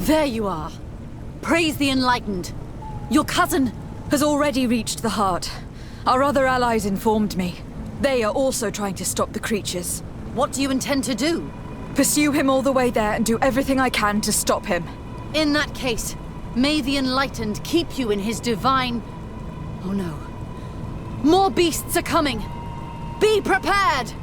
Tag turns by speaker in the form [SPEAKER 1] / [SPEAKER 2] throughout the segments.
[SPEAKER 1] There you are. Praise the Enlightened. Your cousin has already reached the heart. Our other allies informed me. They are also trying to stop the creatures. What do you intend to do? Pursue him all the way there and do everything I can to stop him. In that case, may the Enlightened keep you in his divine... Oh no. More beasts are coming! Be prepared!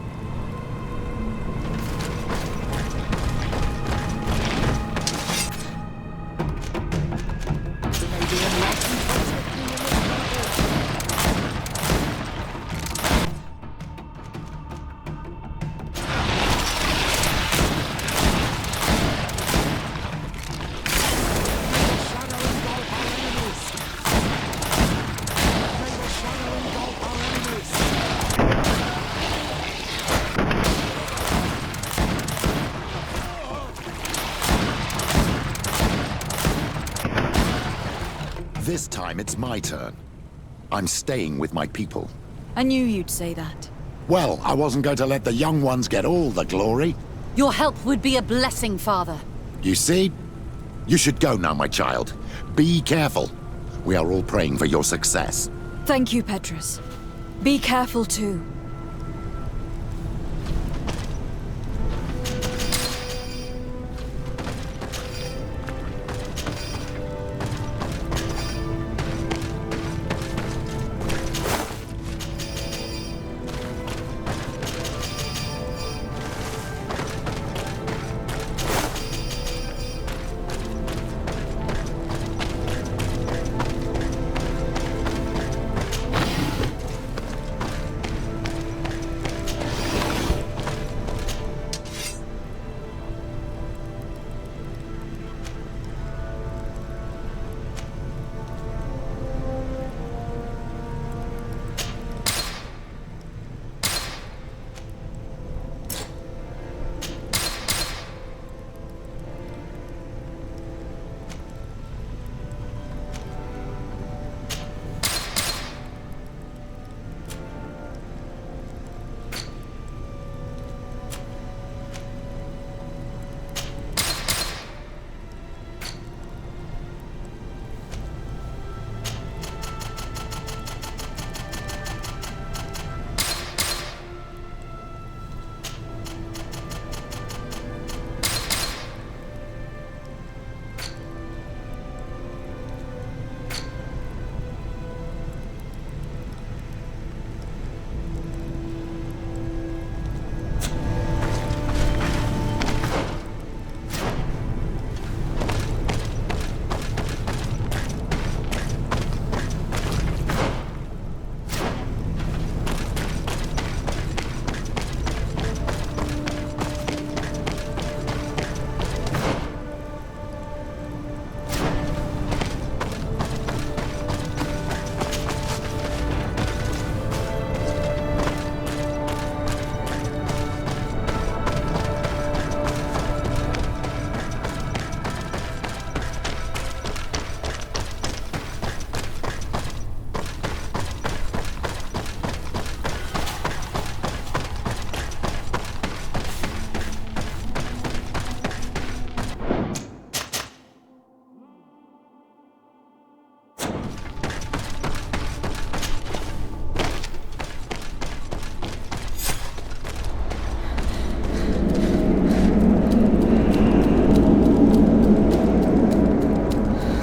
[SPEAKER 2] This time it's my turn. I'm staying with my people.
[SPEAKER 1] I knew you'd say that.
[SPEAKER 2] Well, I wasn't going to let the young ones get all the glory.
[SPEAKER 1] Your help would be a blessing, Father.
[SPEAKER 2] You see? You should go now, my child. Be careful. We are all praying for your success.
[SPEAKER 1] Thank you, Petrus. Be careful too.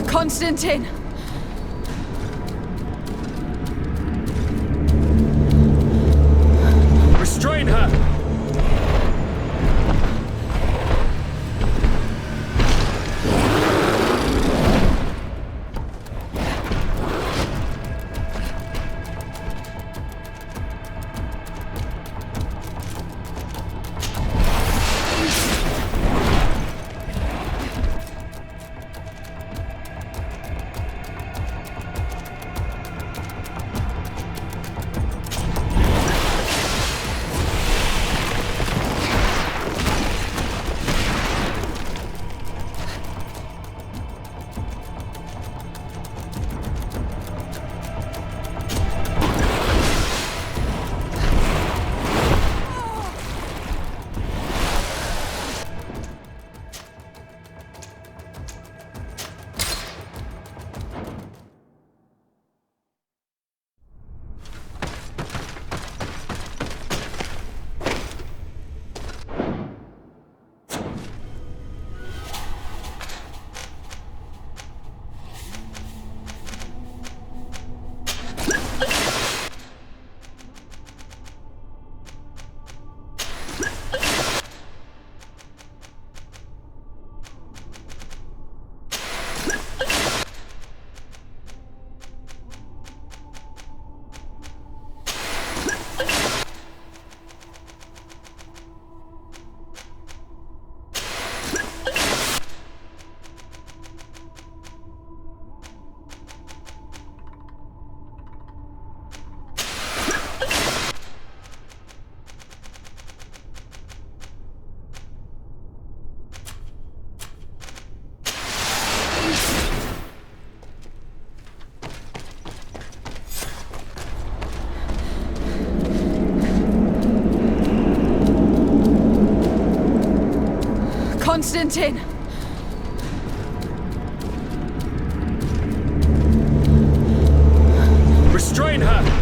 [SPEAKER 1] Constantine!
[SPEAKER 3] Restrain her!
[SPEAKER 1] Constantine!
[SPEAKER 3] Restrain her!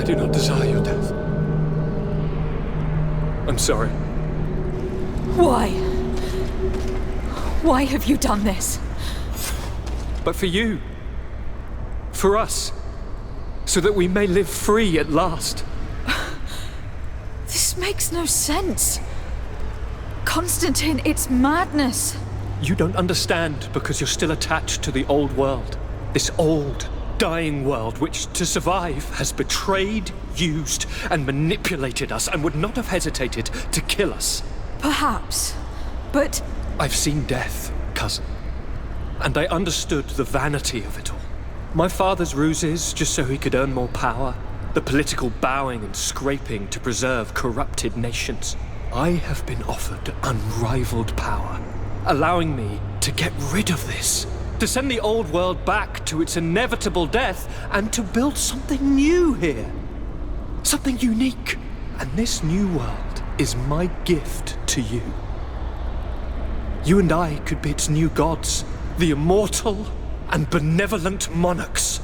[SPEAKER 3] do not desire your death. I'm sorry.
[SPEAKER 1] Why? Why have you done this?
[SPEAKER 3] But for you. For us. So that we may live free at last.
[SPEAKER 1] This makes no sense. Constantine, it's madness.
[SPEAKER 3] You don't understand because you're still attached to the old world. This old, dying world which, to survive, has betrayed, used, and manipulated us and would not have hesitated to kill us.
[SPEAKER 1] Perhaps, but...
[SPEAKER 3] I've seen death, cousin. And I understood the vanity of it all. My father's ruses just so he could earn more power. The political bowing and scraping to preserve corrupted nations. I have been offered unrivaled power, allowing me to get rid of this. To send the old world back to its inevitable death and to build something new here. Something unique. And this new world is my gift to you. You and I could be its new gods, the immortal and benevolent monarchs.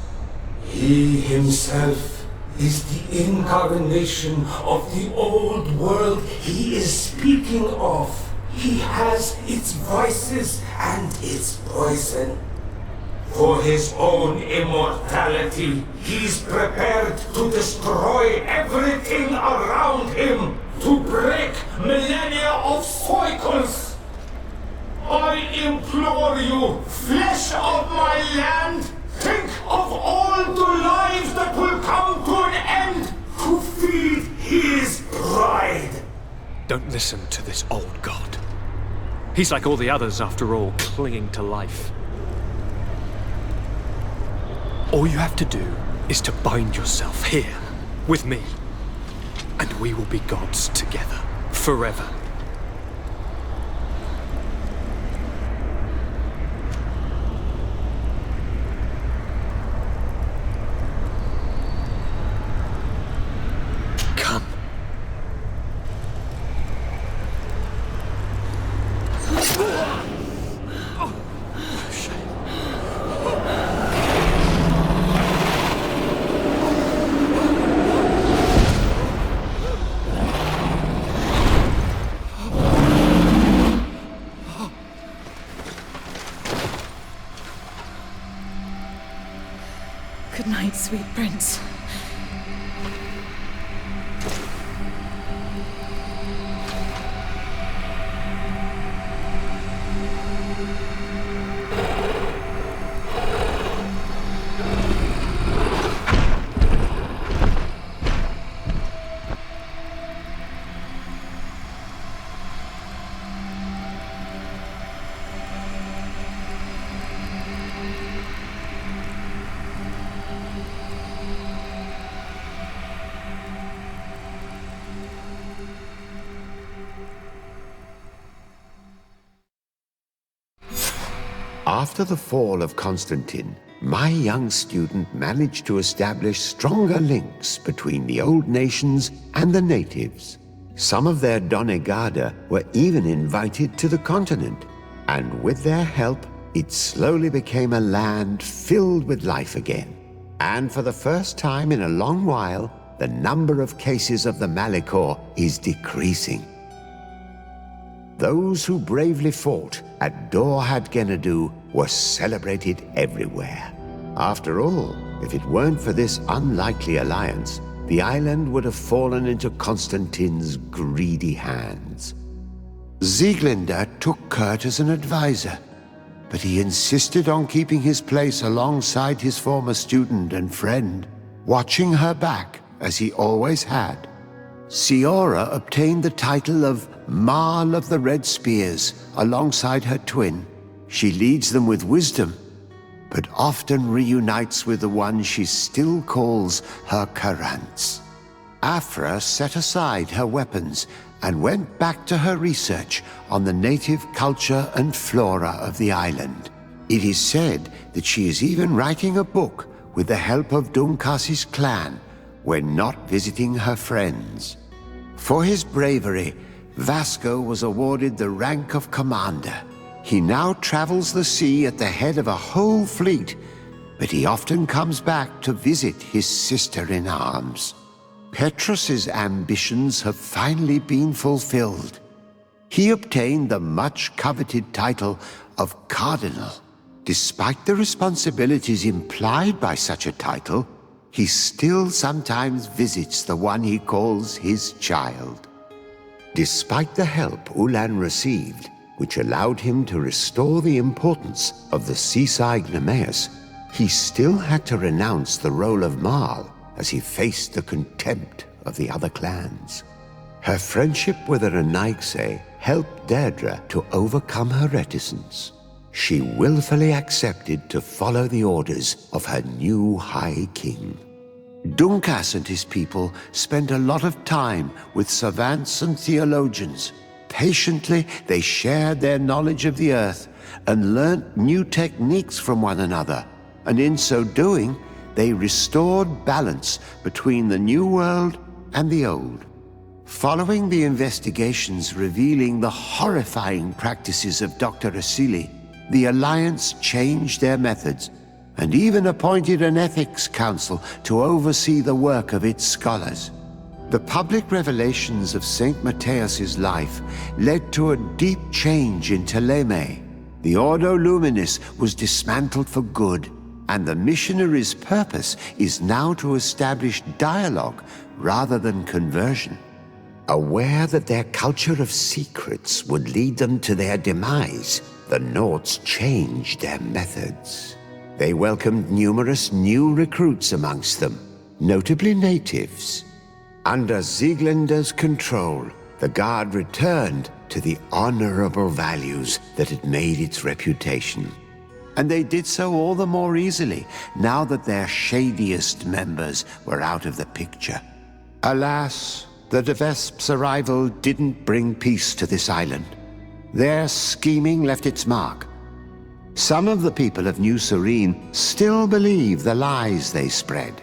[SPEAKER 4] He himself is the incarnation of the old world he is speaking of. He has its vices and its poison. For his own immortality, he's prepared to destroy everything around him, to break millennia of cycles. I implore you, flesh of my land, think of all the lives that will come to an end to feed his pride.
[SPEAKER 3] Don't listen to this old god. He's like all the others, after all, clinging to life. All you have to do is to bind yourself here, with me, and we will be gods together, forever. Come.
[SPEAKER 1] Good night, sweet prince.
[SPEAKER 5] After the fall of Constantine, my young student managed to establish stronger links between the old nations and the natives. Some of their donegada were even invited to the continent, and with their help, it slowly became a land filled with life again. And for the first time in a long while, the number of cases of the Malichor is decreasing. Those who bravely fought at Dorhad Genadu were celebrated everywhere. After all, if it weren't for this unlikely alliance, the island would have fallen into Constantine's greedy hands. Sieglinde took Kurt as an advisor, but he insisted on keeping his place alongside his former student and friend, watching her back as he always had. Siora obtained the title of Marl of the Red Spears alongside her twin. She leads them with wisdom, but often reunites with the one she still calls her Karants. Afra set aside her weapons and went back to her research on the native culture and flora of the island. It is said that she is even writing a book with the help of Dunkasi's clan when not visiting her friends. For his bravery, Vasco was awarded the rank of commander. He now travels the sea at the head of a whole fleet, but he often comes back to visit his sister-in-arms. Petrus's ambitions have finally been fulfilled. He obtained the much-coveted title of Cardinal. Despite the responsibilities implied by such a title, he still sometimes visits the one he calls his child. Despite the help Ulan received, which allowed him to restore the importance of the seaside Nemeus, he still had to renounce the role of Marl as he faced the contempt of the other clans. Her friendship with Renaixe helped Deirdre to overcome her reticence. She willfully accepted to follow the orders of her new High King. Dunkas and his people spent a lot of time with savants and theologians. Patiently, they shared their knowledge of the earth and learnt new techniques from one another, and in so doing, they restored balance between the new world and the old. Following the investigations revealing the horrifying practices of Dr. Asili, the Alliance changed their methods and even appointed an ethics council to oversee the work of its scholars. The public revelations of St. Matthias's life led to a deep change in Teleme. The Ordo Luminis was dismantled for good, and the missionaries' purpose is now to establish dialogue rather than conversion. Aware that their culture of secrets would lead them to their demise, the Nords changed their methods. They welcomed numerous new recruits amongst them, notably natives. Under Sieglinder's control, the Guard returned to the honorable values that had made its reputation. And they did so all the more easily, now that their shadiest members were out of the picture. Alas, the De Vesp's arrival didn't bring peace to this island. Their scheming left its mark. Some of the people of New Serene still believe the lies they spread.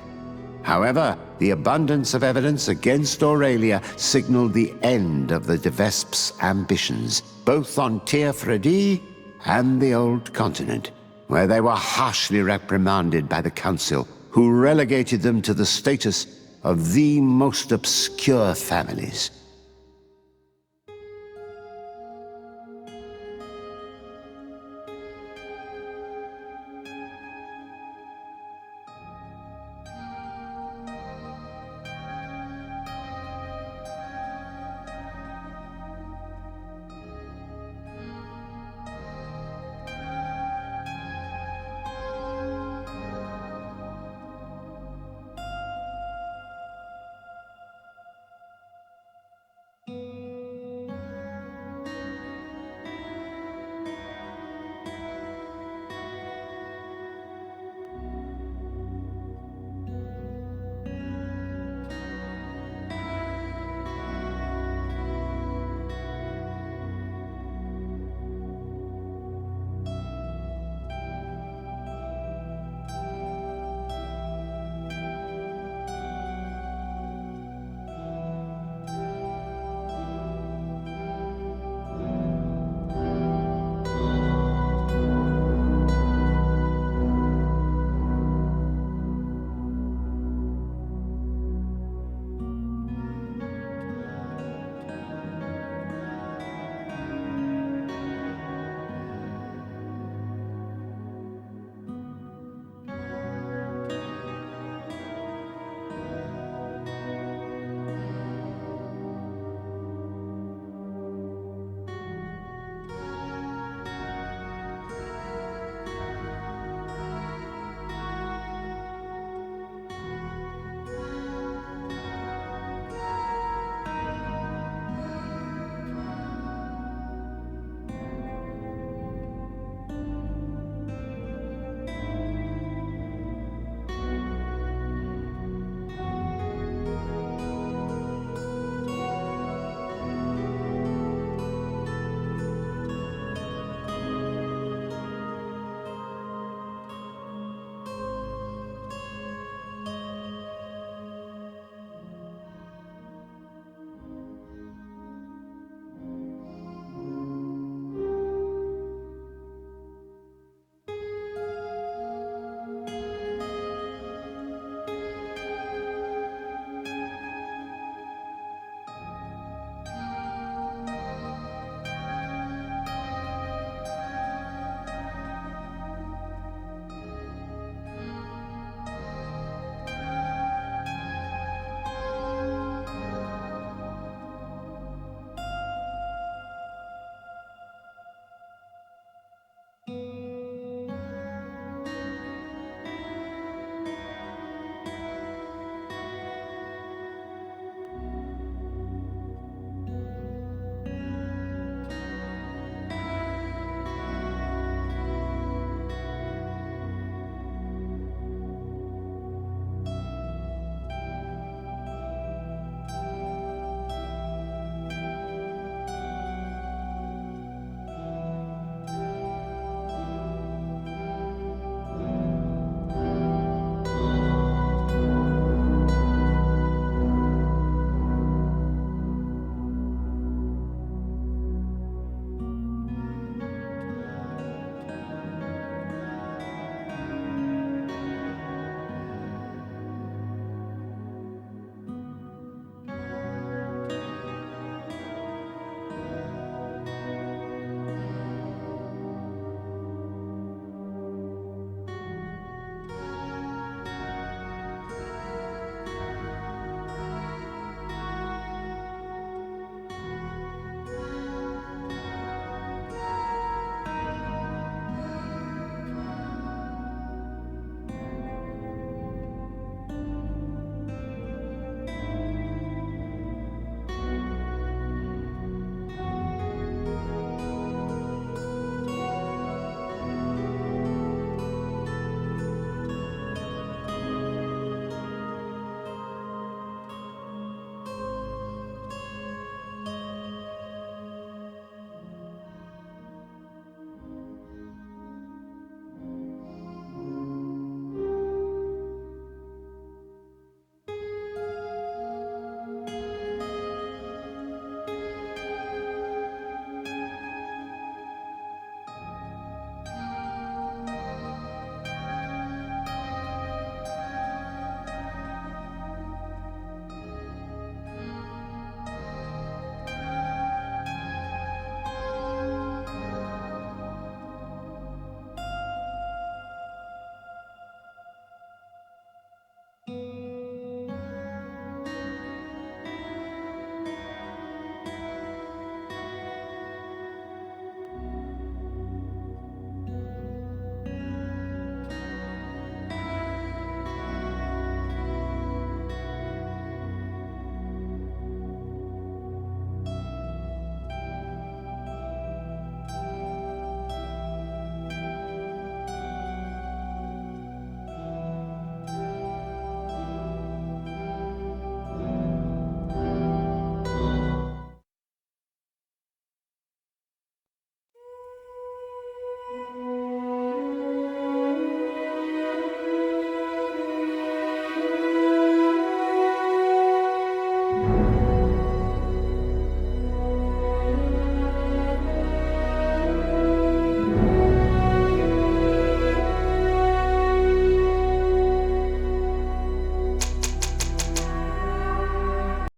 [SPEAKER 5] However, the abundance of evidence against Aurelia signaled the end of the De Vesp's ambitions, both on Teer and the Old Continent, where they were harshly reprimanded by the Council, who relegated them to the status of the most obscure families.